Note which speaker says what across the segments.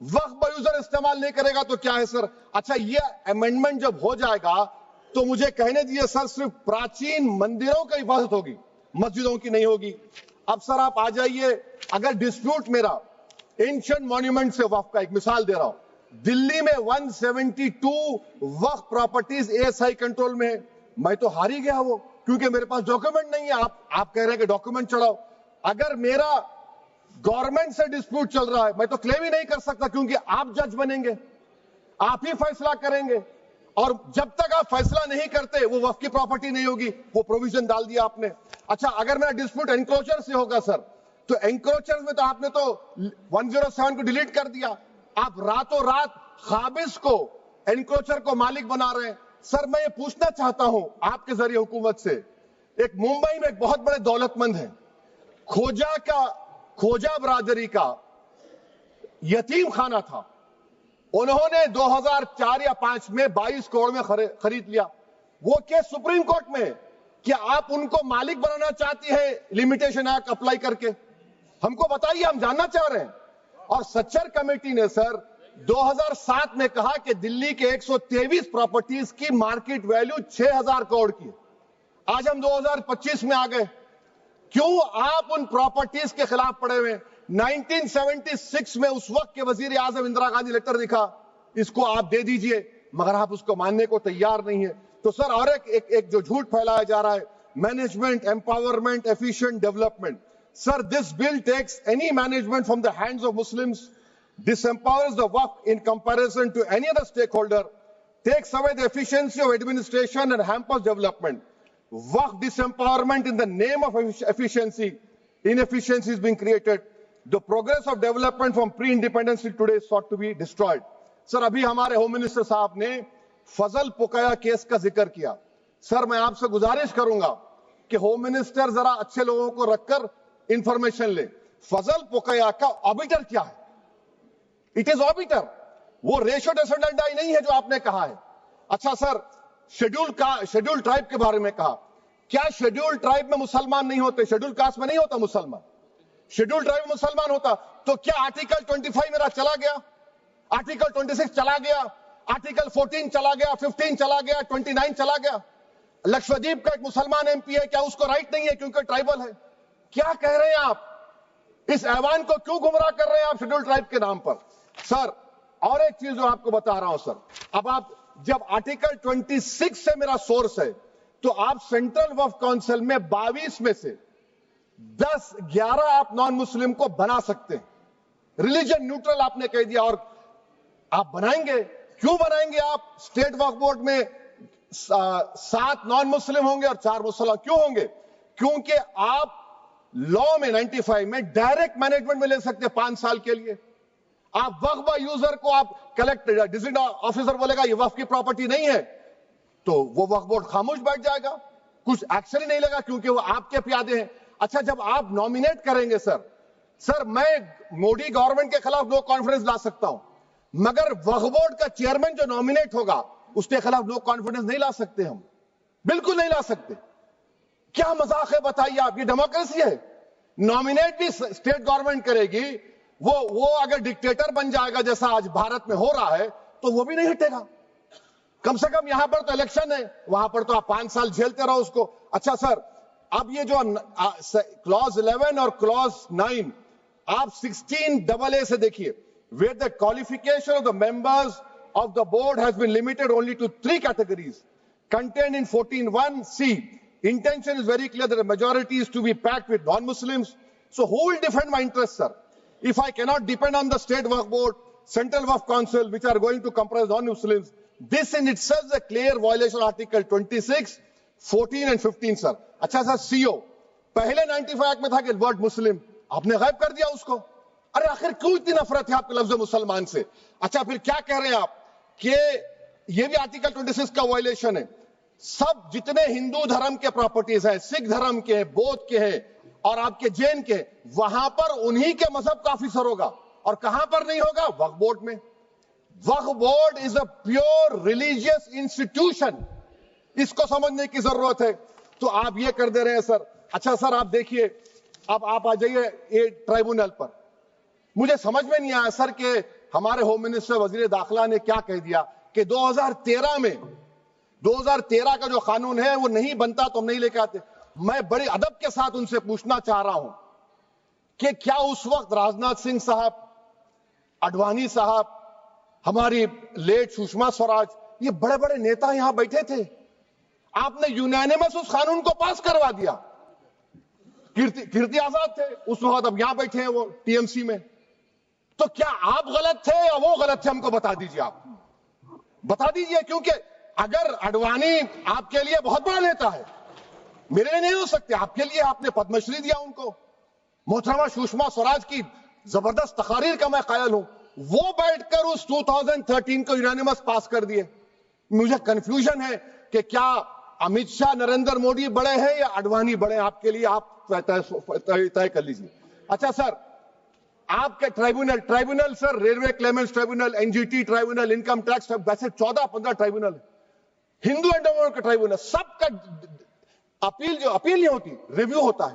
Speaker 1: وقف بہ استعمال نہیں کرے گا تو کیا ہے سر؟ اچھا یہ امینڈمنٹ جب ہو جائے گا تو مجھے کہنے دیجیے سر صرف پراچین مندروں کی حفاظت ہوگی، مسجدوں کی نہیں ہوگی۔ اب سر آپ آ جائیے، اگر ڈسپیوٹ میرا اینشنٹ مانیومنٹ سے وقف کا، ایک مثال دے رہا ہوں، دلی میں 172 وقف پراپرٹیز ASI کنٹرول میں ہے، میں تو ہار ہی گیا وہ، کیونکہ میرے پاس ڈاکومنٹ نہیں ہے۔ آپ کہہ رہے ہیں کہ ڈاکومنٹ چڑھاؤ، اگر میرا گورنمنٹ سے ڈسپیوٹ چل رہا ہے میں تو کلیم ہی نہیں کر سکتا، کیونکہ آپ جج بنیں گے، آپ ہی فیصلہ کریں گے، اور جب تک آپ فیصلہ نہیں کرتے وہ وقف کی پراپرٹی نہیں ہوگی۔ وہ پروویژن ڈال دیا آپ نے۔ اچھا اگر میرا ڈسپیوٹ انکروچر سے ہوگا سر، تو انکروچر میں تو آپ نے تو 107 کو ڈیلیٹ کر دیا، آپ راتوں رات قابض کو، انکروچر کو مالک بنا رہے ہیں۔ سر میں یہ پوچھنا چاہتا ہوں آپ کے ذریعے حکومت سے، ایک ممبئی میں ایک بہت بڑے دولت مند ہیں، کھوجا برادری کا یتیم خانہ تھا، انہوں نے 2004 یا 5 میں 22 کروڑ میں خرید لیا۔ وہ کیس سپریم کورٹ میں کہ آپ ان کو مالک بنانا چاہتی ہے لمیٹیشن ایکٹ اپلائی کر کے، ہم کو بتائیے، ہم جاننا چاہ رہے ہیں۔ اور سچر کمیٹی نے سر 2007 میں کہا کہ دلی کے 123 پراپرٹیز کی مارکیٹ ویلیو 6000 کروڑ کی۔ آج ہم 2025 میں آ گئے، کیوں آپ ان پراپرٹیز کے خلاف پڑے ہوئے؟ 1976 میں اس وقت کے وزیر اعظم اندرا گاندھی لیٹر لکھا، اس کو آپ دے دیجئے، مگر آپ اس کو ماننے کو تیار نہیں ہے۔ تو سر اور ایک جو جھوٹ پھیلایا جا رہا ہے، management empowerment efficient development, sir this bill takes any management from the hands of Muslims, disempowers the waqf in comparison to any other stakeholder, takes away the efficiency of administration and hampers development. Waqf disempowerment in the name of efficiency, inefficiency is being created. The progress of development from pre-independence till today is sought to be destroyed. سر ابھی ہمارے home minister صاحب نے فضل پوکایا case کا ذکر کیا۔ سر میں آپ سے گزارش کروں گا کہ ہوم منسٹر ذرا اچھے لوگوں کو رکھ کر انفارمیشن لے، فضل پوکایا کا آبیٹر کیا ہے؟ اٹ از آبیٹر، وہ ریشو ڈیسنڈنٹ نہیں ہے جو آپ نے کہا ہے۔ اچھا سر شیڈول ٹرائب کے بارے میں کہا، کیا شیڈول ٹرائب میں مسلمان نہیں ہوتے؟ شیڈول کاسٹ میں نہیں ہوتا مسلمان، شیڈول ٹرائب میں مسلمان ہوتا تو کیا آرٹیکل 25 میرا چلا گیا، آرٹیکل 26 چلا گیا، آرٹیکل 14 چلا گیا، 15 چلا گیا، 29 چلا گیا؟ لکشدیپ کا ایک مسلمان MP ہے، کیا اس کو رائٹ نہیں ہے کیونکہ ٹرائبل ہے؟ کیا کہہ رہے ہیں آپ؟ اس ایوان کو کیوں گمراہ کر رہے ہیں آپ شیڈول ٹرائب کے نام پر؟ سر اور ایک چیز جو آپ کو بتا رہا ہوں سر، اب آپ جب آرٹیکل 26 سے میرا سورس ہے تو آپ سینٹرل وقف کونسل میں 22 میں سے 11 آپ نان مسلم کو بنا سکتے ہیں، ریلیجن نیوٹرل آپ نے کہہ دیا، اور آپ بنائیں گے، کیوں بنائیں گے آپ؟ اسٹیٹ وقف بورڈ میں 7 نان مسلم ہوں گے اور 4 مسلمان، کیوں ہوں گے؟ کیونکہ آپ لا میں 95 میں ڈائریکٹ مینجمنٹ میں لے سکتے 5 سال کے لیے۔ آپ وقف یوزر کو آپ کلیکٹر ڈسٹرکٹ آفیسر بولے گا یہ وقف کی پراپرٹی نہیں ہے تو وہ وقف بورڈ خاموش بیٹھ جائے گا، کچھ ایکشن ہی نہیں لگا کیونکہ وہ آپ کے پیادے ہیں۔ اچھا جب آپ نومینیٹ کریں گے سر میں مودی گورنمنٹ کے خلاف نو کانفیڈنس لا سکتا ہوں، مگر وقف بورڈ کا چیئرمین جو نومینیٹ ہوگا اس کے خلاف نو کانفیڈنس نہیں لا سکتے، ہم بالکل نہیں لا سکتے۔ کیا مذاق ہے بتائیے آپ؟ یہ ڈیموکریسی ہے؟ نومینیٹ بھی اسٹیٹ گورنمنٹ کرے گی، وہ اگر ڈکٹیٹر بن جائے گا جیسا آج بھارت میں ہو رہا ہے تو وہ بھی نہیں ہٹے گا۔ کم سے کم یہاں پر تو الیکشن ہے، وہاں پر تو آپ 5 سال جھیلتے رہو اس کو۔ اچھا سر اب یہ جو کلوز 11 اور کلوز 9 آپ 16AA سے دیکھیے، where the qualification of the members of the board has been limited only to 3 categories contained in 14(1)(c). Intention is very clear that the majority is to be packed with non-Muslims. So who will defend my interests, sir? If I cannot depend on the state waqf board, central waqf council, which are going to comprise non-Muslims, this in itself is a clear violation of Article 26, 14 and 15, sir. اچھا سر CO پہلے 95 میں تھا کہ word مسلم، آپ نے غائب کر دیا اس کو۔ ارے آخر کیوں اتنی نفرت ہے آپ کے لفظ مسلمان سے؟ اچھا پھر کیا کہہ رہے ہیں آپ کہ یہ بھی آرٹیکل 26 کا وائلیشن ہے؟ سب جتنے ہندو دھرم کے پراپرٹیز ہیں، سکھ دھرم کے ہیں، بودھ کے ہیں اور آپ کے جین کے، وہاں پر انہی کے مذہب کا آفیسر ہوگا، اور کہاں پر نہیں ہوگا؟ وقف بورڈ میں۔ Waqf board is a pure religious institution, اس کو سمجھنے کی ضرورت ہے۔ تو آپ یہ کر دے رہے ہیں سر۔ اچھا سر آپ دیکھیے، اب آپ آ جائیے یہ ٹرائبونل پر۔ مجھے سمجھ میں نہیں آیا سر کہ ہمارے ہوم منسٹر وزیر داخلہ نے کیا کہہ دیا کہ 2013 کا جو قانون ہے وہ نہیں بنتا تو ہم نہیں لے کے آتے. میں بڑے ادب کے ساتھ ان سے پوچھنا چاہ رہا ہوں کہ کیا اس وقت راجناتھ سنگھ صاحب, اڈوانی صاحب, ہماری لیٹ سشما سوراج, یہ بڑے بڑے نیتا یہاں بیٹھے تھے؟ آپ نے یونینیمس اس قانون کو پاس کروا دیا. کیرتی آزاد تھے اس وقت, اب یہاں بیٹھے ہیں وہ ٹی ایم سی میں. تو کیا آپ غلط تھے یا وہ غلط تھے؟ ہم کو بتا دیجئے, آپ بتا دیجئے. کیونکہ اگر اڈوانی آپ کے لیے بہت بڑا نیتا ہے, میرے لیے نہیں ہو سکتے, آپ کے لیے آپ نے پدم شری دیا ان کو, محترمہ سشما سوراج کی زبردست تقاریر کا میں قائل ہوں, وہ بیٹھ کر اس 2013 کو یونینیمس پاس کر دیے. مجھے کنفیوژن ہے کہ کیا امت شاہ نریندر مودی بڑے ہیں یا اڈوانی بڑے ہیں؟ آپ کے لیے آپ طے کر لیجیے. اچھا سر, آپ کے tribunal sir, railway claimants tribunal, N G T tribunal, income tax, ویسے 14-15 ٹرائیبونل, ہندو اینڈومنٹ کا ٹرائیبونل, سب کا اپیل نہیں ہوتی, ریویو ہوتا ہے.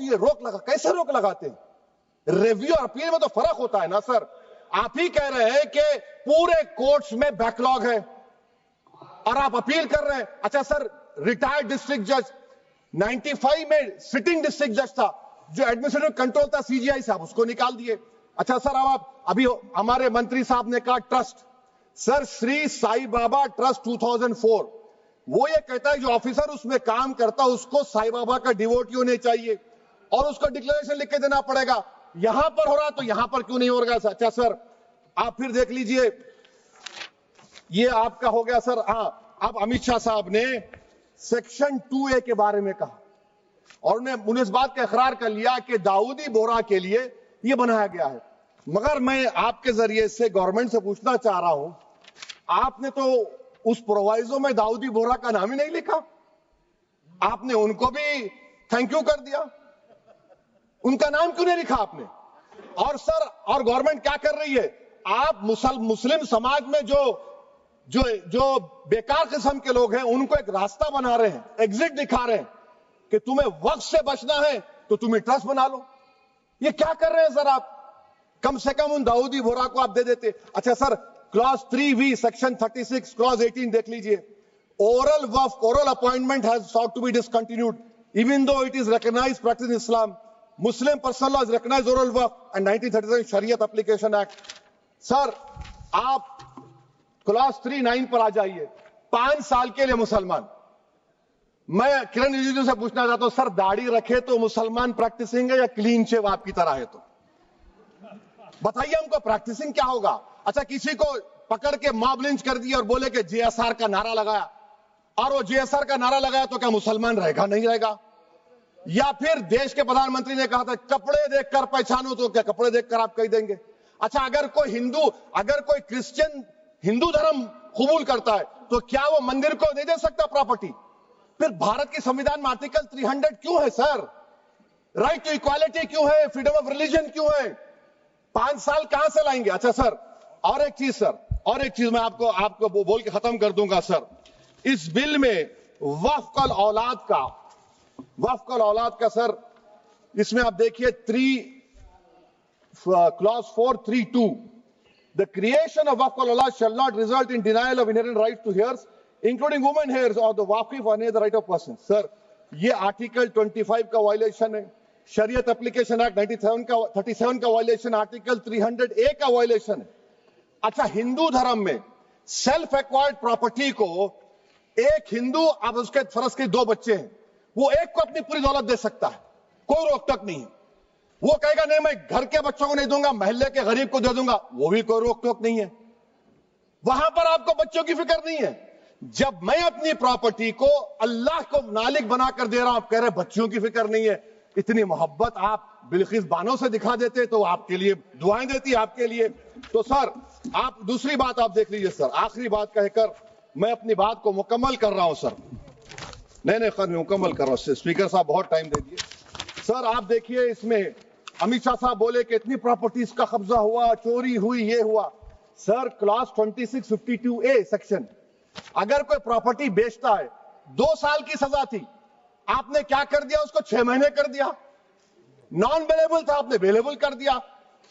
Speaker 1: دیے, روک لگا. کیسے روک لگاتے ہیں؟ ریویو اور اپیل میں تو فرق ہوتا ہے نا سر. آپ ہی کہہ رہے ہیں کہ پورے کورٹس میں بیک لاگ ہے اور آپ اپیل کر رہے ہیں. اچھا سر, ریٹائرڈ ڈسٹرکٹ جج 95 میں سٹنگ ڈسٹرکٹ جج تھا, جو ایڈمنسٹریٹو کنٹرول تھا سی جی آئی صاحب, اس کو نکال دیے. اچھا سر, اب آپ ابھی ہمارے منتری صاحب نے کہا ٹرسٹ, سر شری سائی بابا ٹرسٹ 2004, وہ یہ کہتا ہے جو آفیسر اس میں کام کرتا اس کو سائی بابا کا ڈیووٹی ہونے چاہیے اور اس کو ڈکلیریشن لکھ کے دینا پڑے گا. یہاں پر ہو رہا تو یہاں پر کیوں نہیں ہو رہا؟ اچھا سر, آپ پھر دیکھ لیجئے, یہ آپ کا ہو گیا سر. ہاں, اب امت شاہ صاحب نے سیکشن 2A کے بارے میں کہا اور انہیں اس بات کا اقرار کر لیا کہ داؤدی بورا کے لیے یہ بنایا گیا ہے. مگر میں آپ کے ذریعے سے گورنمنٹ سے پوچھنا چاہ رہا ہوں, آپ نے تو اس پرووائزو میں داؤدی بورا کا نام ہی نہیں لکھا, آپ نے ان کو بھی تھینک یو کر دیا, ان کا نام کیوں نہیں لکھا آپ نے؟ اور سر, اور گورنمنٹ کیا کر رہی ہے؟ آپ مسلم سماج میں جو بیکار قسم کے لوگ ہیں ان کو ایک راستہ بنا رہے ہیں, ایگزٹ دکھا رہے ہیں کہ تمہیں وقت سے بچنا ہے تو تمہیں ٹرسٹ بنا لو. یہ کیا کر رہے ہیں سر آپ؟ کم سے کم ان داؤدی بورا کو آپ دے دیتے. اچھا سر, کلاس 3V سیکشن 36 کلاس 18 دیکھ لیجئے. oral appointment has sought to be discontinued even though it is recognized practice in Islam. Muslim personal law has recognized oral waqf and 1937 Shariat Application Act. سر, آپ کلاس 3-9 پر آ جائیے. 5 سال کے لیے مسلمان, میں کرن رجیجو سے پوچھنا چاہتا ہوں سر, داڑھی رکھے تو مسلمان پریکٹسنگ ہے یا کلین شیو آپ کی طرح ہے؟ تو بتائیے ہم کو پریکٹسنگ کیا ہوگا؟ اچھا, کسی کو پکڑ کے ماب لنچ کر دیا اور بولے کہ جے ایس آر کا نعرہ لگایا, اور وہ جے ایس آر کا نعرہ لگایا تو کیا مسلمان رہے گا؟ نہیں رہے گا. یا پھر دیش کے پردھان منتری نے کہا تھا کپڑے دیکھ کر پہچانو, تو کیا کپڑے دیکھ کر آپ کہہ دیں گے؟ اچھا, اگر کوئی کرسچن ہندو دھرم قبول کرتا ہے تو کیا وہ مندر کو نہیں دے سکتا پراپرٹی؟ پھر بھارت کی سمویدھان میں آرٹیکل 300 کیوں ہے سر؟ رائٹ ٹو ایکوالٹی کیوں ہے؟ فریڈم آف ریلیجن کیوں ہے؟ 5 سال کہاں سے لائیں گے؟ اچھا سر, اور ایک چیز میں آپ کو بول کے ختم کر دوں گا سر. اس بل میں وقف الاولاد کا سر, اس میں آپ دیکھیے clause 432, the creation of waqf al-aulad shall not result in denial of inherent rights to heirs, including women heirs or the waqif or any other right of person. سر, یہ آرٹیکل 25 کا وائلیشن ہے, شریعت اپلیکیشن ایکٹ 37 کا violation, article 300A کا violation ہے. اچھا, ہندو دھرم میں سیلف ایکوائرڈ پراپرٹی کو ایک ہندو, اب اس کے فرض کے 2 بچے ہیں, وہ ایک کو اپنی پوری دولت دے سکتا ہے, کوئی روک ٹوک نہیں ہے. وہ کہے گا نہیں میں گھر کے بچوں کو نہیں دوں گا, محلے کے غریب کو دے دوں گا, وہ بھی کوئی روک ٹوک نہیں ہے. وہاں پر آپ کو بچوں کی فکر نہیں ہے. جب میں اپنی پراپرٹی کو اللہ کو مالک بنا کر دے رہا ہوں, آپ کہہ رہے بچوں کی فکر نہیں ہے. اتنی محبت آپ بلقیس بانو سے دکھا دیتے تو آپ کے لیے دعائیں دیتی آپ کے لیے. تو سر, آپ دوسری بات آپ دیکھ لیجئے سر, آخری بات کہہ کر میں اپنی بات کو مکمل کر رہا ہوں سر. نہیں مکمل کر رہا ہوں. اسپیکر صاحب بہت ٹائم دے دیے. سر آپ دیکھیے, اس میں امت شاہ صاحب بولے کہ اتنی پراپرٹیز کا قبضہ ہوا, چوری ہوئی, یہ ہوا. سر, کلاس 2652A سیکشن, اگر کوئی پراپرٹی بیچتا ہے 2 سال کی سزا تھی, آپ نے کیا کر دیا, اس کو 6 مہینے کر دیا. نان بیلیبل تھا, آپ نے بیلیبل کر دیا.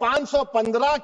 Speaker 1: 515